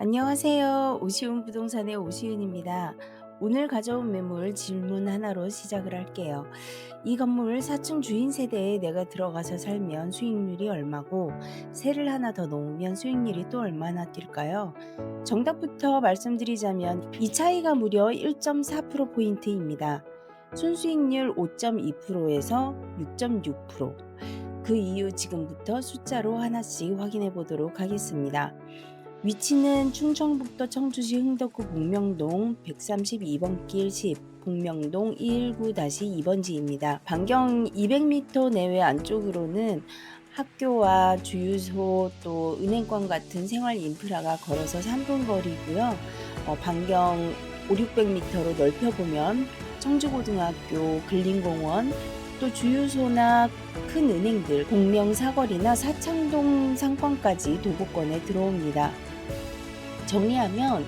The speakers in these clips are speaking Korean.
안녕하세요. 오시훈 부동산의 오시훈입니다. 오늘 가져온 매물 질문 하나로 시작을 할게요. 이 건물 4층 주인 세대에 내가 들어가서 살면 수익률이 얼마고, 세를 하나 더 놓으면 수익률이 또 얼마나 뛸까요? 정답부터 말씀드리자면 이 차이가 무려 1.4%포인트입니다. 순수익률 5.2%에서 6.6%. 그 이유 지금부터 숫자로 하나씩 확인해 보도록 하겠습니다. 위치는 충청북도 청주시 흥덕구 복명동 132번 길 10, 복명동 219-2번지입니다. 반경 200m 내외 안쪽으로는 학교와 주유소 또 은행권 같은 생활 인프라가 걸어서 3분 거리고요. 반경 5, 600m로 넓혀보면 청주고등학교, 근린공원, 또 주유소나 큰 은행들, 공명사거리나 사창동 상권까지 도보권에 들어옵니다. 정리하면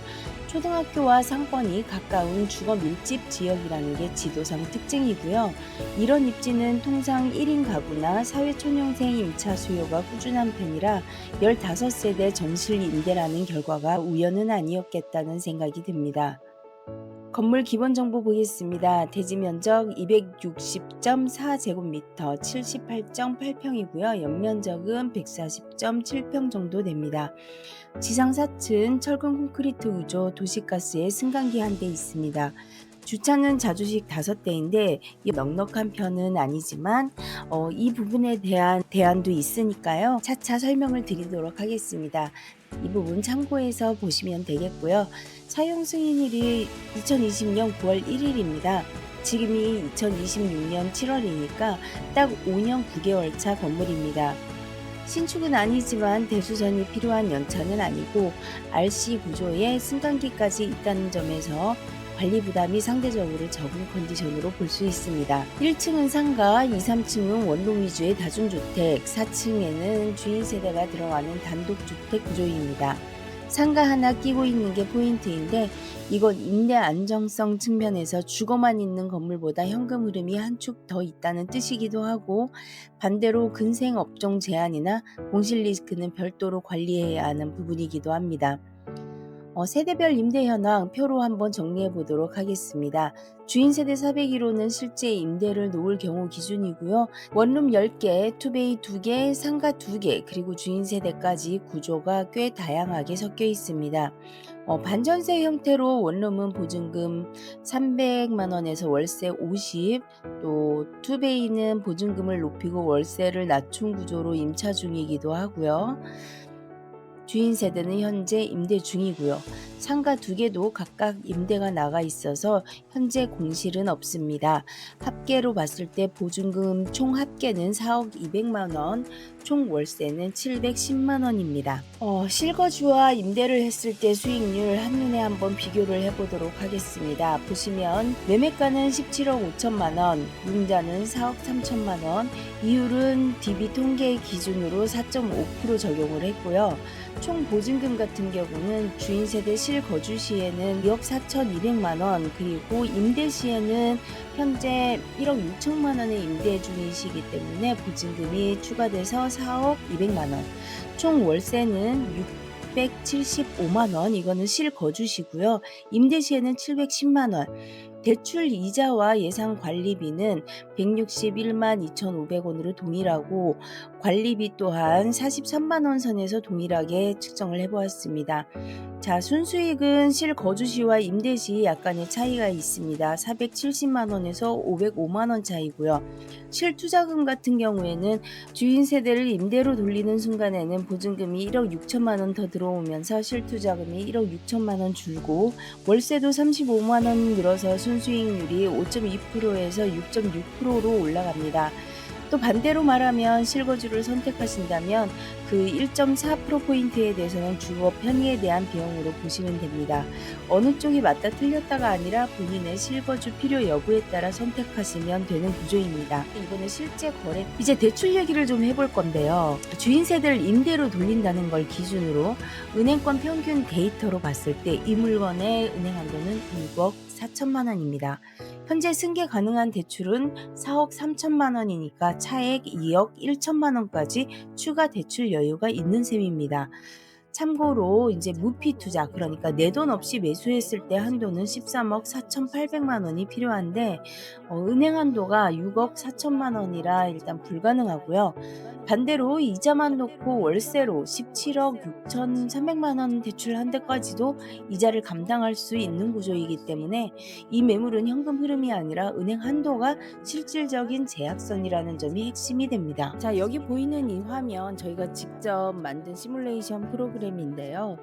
초등학교와 상권이 가까운 주거 밀집 지역이라는 게 지도상 특징이고요. 이런 입지는 통상 1인 가구나 사회초년생 임차 수요가 꾸준한 편이라 15세대 전실 임대라는 결과가 우연은 아니었겠다는 생각이 듭니다. 건물 기본 정보 보겠습니다. 대지 면적 260.4제곱미터, 78.8평이고요. 연면적은 140.7평 정도 됩니다. 지상 4층 철근 콘크리트 구조 도시가스에 승강기 한 대 있습니다. 주차는 자주식 5대인데 넉넉한 편은 아니지만 이 부분에 대한 대안도 있으니까요. 차차 설명을 드리도록 하겠습니다. 이 부분 참고해서 보시면 되겠고요. 사용 승인일이 2020년 9월 1일입니다. 지금이 2026년 7월이니까 딱 5년 9개월 차 건물입니다. 신축은 아니지만 대수전이 필요한 연차는 아니고 RC 구조에 승강기까지 있다는 점에서 관리 부담이 상대적으로 적은 컨디션으로 볼 수 있습니다. 1층은 상가, 2, 3층은 원룸 위주의 다중주택, 4층에는 주인 세대가 들어가는 단독주택 구조입니다. 상가 하나 끼고 있는 게 포인트인데 이건 임대 안정성 측면에서 주거만 있는 건물보다 현금 흐름이 한 축 더 있다는 뜻이기도 하고, 반대로 근생 업종 제한이나 공실 리스크는 별도로 관리해야 하는 부분이기도 합니다. 세대별 임대 현황 표로 한번 정리해 보도록 하겠습니다. 주인 세대 401호는 실제 임대를 놓을 경우 기준이고요. 원룸 10개, 투베이 2개, 상가 2개, 그리고 주인 세대까지 구조가 꽤 다양하게 섞여 있습니다. 반전세 형태로 원룸은 보증금 300만 원에서 월세 50, 또 투베이는 보증금을 높이고 월세를 낮춘 구조로 임차 중이기도 하고요. 주인 세대는 현재 임대 중이고요. 상가 2개도 각각 임대가 나가 있어서 현재 공실은 없습니다. 합계로 봤을 때 보증금 총 합계는 4억 200만 원, 총 월세는 710만 원입니다. 실거주와 임대를 했을 때 수익률 한눈에 한번 비교를 해보도록 하겠습니다. 보시면 매매가는 17억 5천만 원, 융자는 4억 3천만 원, 이율은 DB 통계 기준으로 4.5% 적용을 했고요. 총 보증금 같은 경우는 주인 세대 실거주 시에는 2억 4,200만 원, 그리고 임대 시에는 현재 1억 6천만 원의 임대 중이시기 때문에 보증금이 추가돼서 4억 200만 원, 총 월세는 675만 원, 이거는 실거주시고요. 임대 시에는 710만 원, 대출 이자와 예상 관리비는 161만 2,500원으로 동일하고 관리비 또한 43만 원 선에서 동일하게 측정을 해보았습니다. 자, 순수익은 실거주시와 임대시 약간의 차이가 있습니다. 470만 원에서 505만 원 차이고요. 실투자금 같은 경우에는 주인 세대를 임대로 돌리는 순간에는 보증금이 1억 6천만 원 더 들어오면서 실투자금이 1억 6천만 원 줄고 월세도 35만 원 늘어서 순수익률이 5.2%에서 6.6%로 올라갑니다. 또 반대로 말하면 실거주를 선택하신다면 그 1.4%포인트에 대해서는 주거 편의에 대한 비용으로 보시면 됩니다. 어느 쪽이 맞다 틀렸다가 아니라 본인의 실거주 필요 여부에 따라 선택하시면 되는 구조입니다. 이번에 실제 거래, 이제 대출 얘기를 좀 해볼 건데요. 주인 세대를 임대로 돌린다는 걸 기준으로 은행권 평균 데이터로 봤을 때 이 물건의 은행 한도는 6억 4천만 원입니다. 현재 승계 가능한 대출은 4억 3천만 원이니까 차액 2억 1천만 원까지 추가 대출 여유가 있는 셈입니다. 참고로 이제 무피 투자, 그러니까 내 돈 없이 매수했을 때 한도는 13억 4,800만 원이 필요한데 은행 한도가 6억 4천만 원이라 일단 불가능하고요. 반대로 이자만 놓고 월세로 17억 6,300만 원 대출한 데까지도 이자를 감당할 수 있는 구조이기 때문에 이 매물은 현금 흐름이 아니라 은행 한도가 실질적인 제약선이라는 점이 핵심이 됩니다. 자, 여기 보이는 이 화면 저희가 직접 만든 시뮬레이션 프로그램인데요.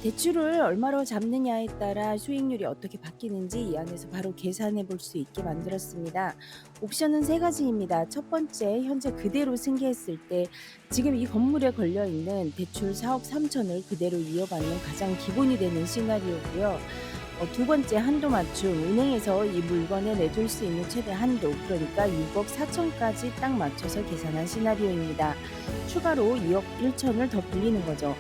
대출을 얼마로 잡느냐에 따라 수익률이 어떻게 바뀌는지 이 안에서 바로 계산해 볼 수 있게 만들었습니다. 옵션은 세 가지입니다. 첫 번째, 현재 그대로 승계했을 때 지금 이 건물에 걸려 있는 대출 4억 3천을 그대로 이어받는 가장 기본이 되는 시나리오고요. 두 번째, 한도 맞춤. 은행에서 이 물건에 내줄 수 있는 최대 한도, 그러니까 6억 4천까지 딱 맞춰서 계산한 시나리오입니다. 추가로 2억 1천을 더 빌리는 거죠.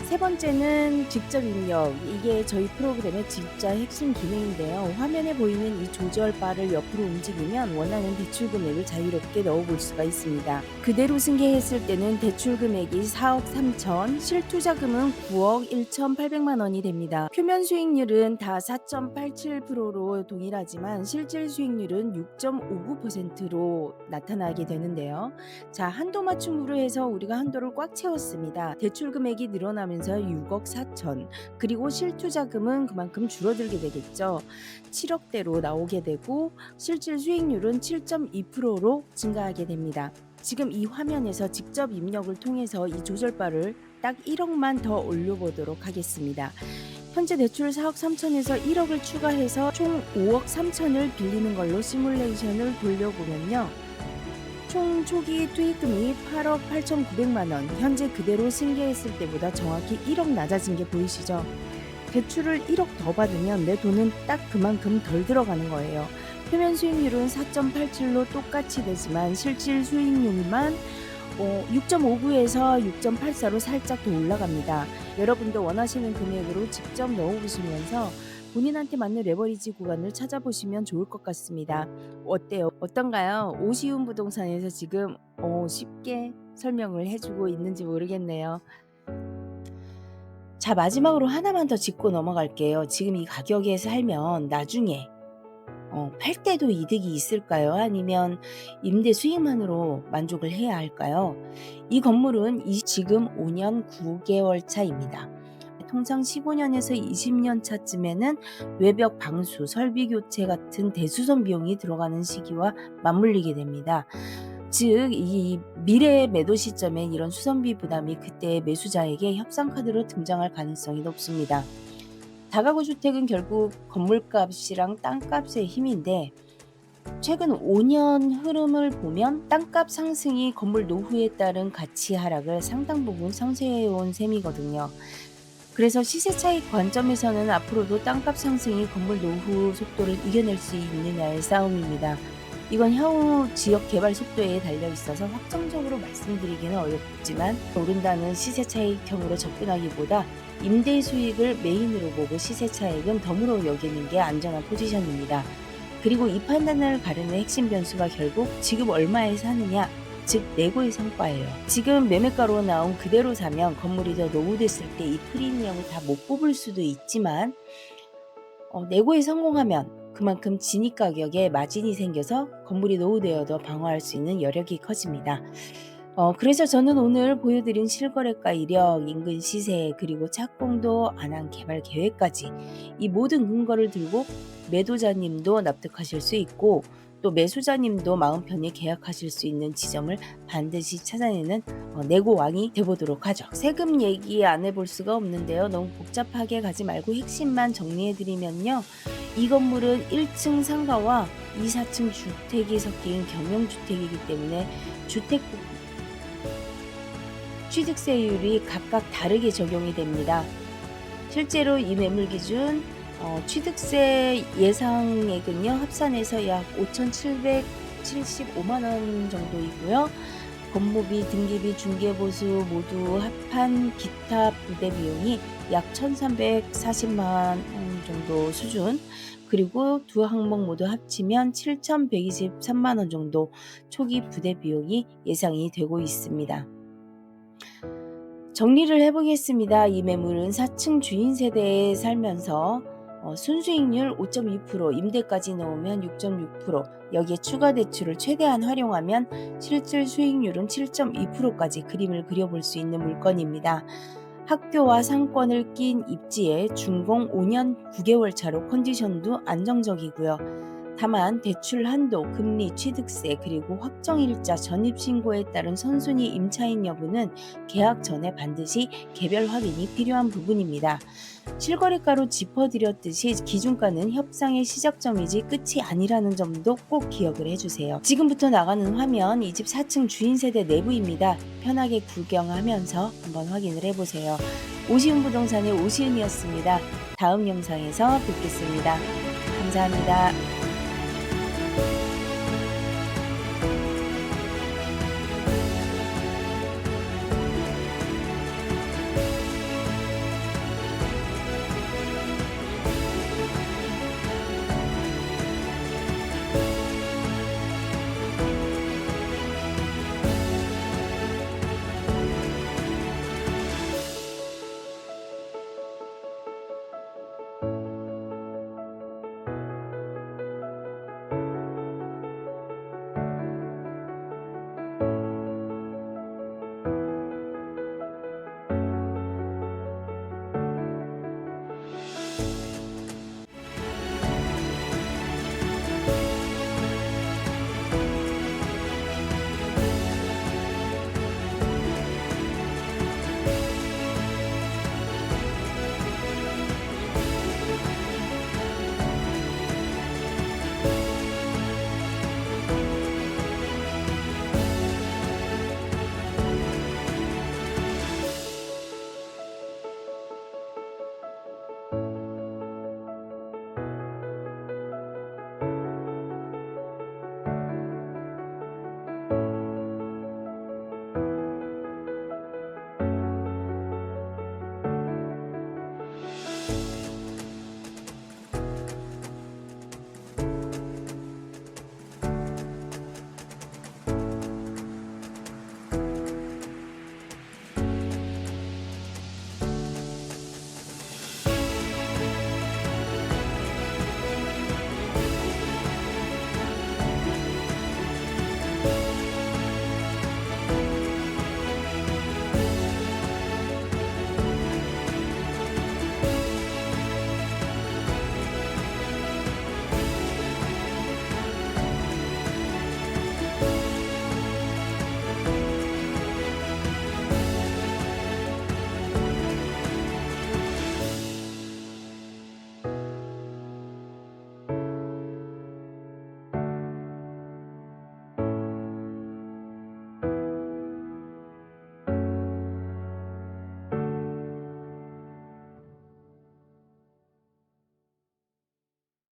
세 번째는 직접 입력. 이게 저희 프로그램의 진짜 핵심 기능인데요. 화면에 보이는 이 조절 바를 옆으로 움직이면 원하는 대출 금액을 자유롭게 넣어볼 수가 있습니다. 그대로 승계했을 때는 대출 금액이 4억 3천, 실투자금은 9억 1,800만 원이 됩니다. 표면 수익률은 다 4.87%로 동일하지만 실질 수익률은 6.59%로 나타나게 되는데요. 자, 한도 맞춤으로 해서 우리가 한도를 꽉 채웠습니다. 대출 금액이 늘어나면서 6억 4천, 그리고 실투자금은 그만큼 줄어들게 되겠죠. 7억대로 나오게 되고 실질 수익률은 7.2%로 증가하게 됩니다. 지금 이 화면에서 직접 입력을 통해서 이 조절바를 딱 1억만 더 올려보도록 하겠습니다. 현재 대출 4억 3천에서 1억을 추가해서 총 5억 3천을 빌리는 걸로 시뮬레이션을 돌려보면요. 총 초기 투입금이 8억 8,900만 원, 현재 그대로 승계했을 때보다 정확히 1억 낮아진 게 보이시죠? 대출을 1억 더 받으면 내 돈은 딱 그만큼 덜 들어가는 거예요. 표면 수익률은 4.87로 똑같이 되지만 실질 수익률만 6.59에서 6.84로 살짝 더 올라갑니다. 여러분도 원하시는 금액으로 직접 넣어보시면서 본인한테 맞는 레버리지 구간을 찾아보시면 좋을 것 같습니다. 어때요? 어떤가요? 오시훈 부동산에서 지금 쉽게 설명을 해주고 있는지 모르겠네요. 자, 마지막으로 하나만 더 짚고 넘어갈게요. 지금 이 가격에 살면 나중에 팔 때도 이득이 있을까요? 아니면 임대 수익만으로 만족을 해야 할까요? 이 건물은 지금 5년 9개월 차입니다. 통상 15년에서 20년 차쯤에는 외벽 방수, 설비 교체 같은 대수선 비용이 들어가는 시기와 맞물리게 됩니다. 즉, 이 미래 매도 시점엔 이런 수선비 부담이 그때 매수자에게 협상카드로 등장할 가능성이 높습니다. 다가구 주택은 결국 건물값이랑 땅값의 힘인데 최근 5년 흐름을 보면 땅값 상승이 건물 노후에 따른 가치 하락을 상당 부분 상쇄해온 셈이거든요. 그래서 시세 차익 관점에서는 앞으로도 땅값 상승이 건물 노후 속도를 이겨낼 수 있느냐의 싸움입니다. 이건 향후 지역 개발 속도에 달려 있어서 확정적으로 말씀드리기는 어렵지만 오른다는 시세 차익형으로 접근하기보다 임대 수익을 메인으로 보고 시세 차익은 덤으로 여기는 게 안전한 포지션입니다. 그리고 이 판단을 가르는 핵심 변수가 결국 지금 얼마에 사느냐, 즉 내고의 성과예요. 지금 매매가로 나온 그대로 사면 건물이 더 노후됐을 때 이 프리미엄을 다 못 뽑을 수도 있지만 내고에 성공하면 그만큼 진입 가격에 마진이 생겨서 건물이 노후되어도 방어할 수 있는 여력이 커집니다. 그래서 저는 오늘 보여드린 실거래가 이력, 인근 시세, 그리고 착공도 안 한 개발 계획까지 이 모든 근거를 들고 매도자님도 납득하실 수 있고 또 매수자님도 마음 편히 계약하실 수 있는 지점을 반드시 찾아내는 내고왕이 돼보도록 하죠. 세금 얘기 안 해볼 수가 없는데요. 너무 복잡하게 가지 말고 핵심만 정리해드리면요. 이 건물은 1층 상가와 2, 4층 주택이 섞인 경영주택이기 때문에 주택 취득세율이 각각 다르게 적용이 됩니다. 실제로 이 매물 기준 취득세 예상액은요, 합산해서 약 5,775만 원 정도이고요. 건모비, 등기비, 중개보수 모두 합한 기타 부대 비용이 약 1,340만 원 정도 수준, 그리고 두 항목 모두 합치면 7,123만 원 정도 초기 부대 비용이 예상이 되고 있습니다. 정리를 해보겠습니다. 이 매물은 4층 주인 세대에 살면서 순수익률 5.2%, 임대까지 넣으면 6.6%, 여기에 추가 대출을 최대한 활용하면 실질 수익률은 7.2%까지 그림을 그려볼 수 있는 물건입니다. 학교와 상권을 낀 입지에 준공 5년 9개월 차로 컨디션도 안정적이고요. 다만 대출 한도, 금리, 취득세, 그리고 확정일자 전입신고에 따른 선순위 임차인 여부는 계약 전에 반드시 개별 확인이 필요한 부분입니다. 실거래가로 짚어드렸듯이 기준가는 협상의 시작점이지 끝이 아니라는 점도 꼭 기억을 해주세요. 지금부터 나가는 화면 이 집 4층 주인 세대 내부입니다. 편하게 구경하면서 한번 확인을 해보세요. 오시은 부동산의 오시은이었습니다. 다음 영상에서 뵙겠습니다. 감사합니다.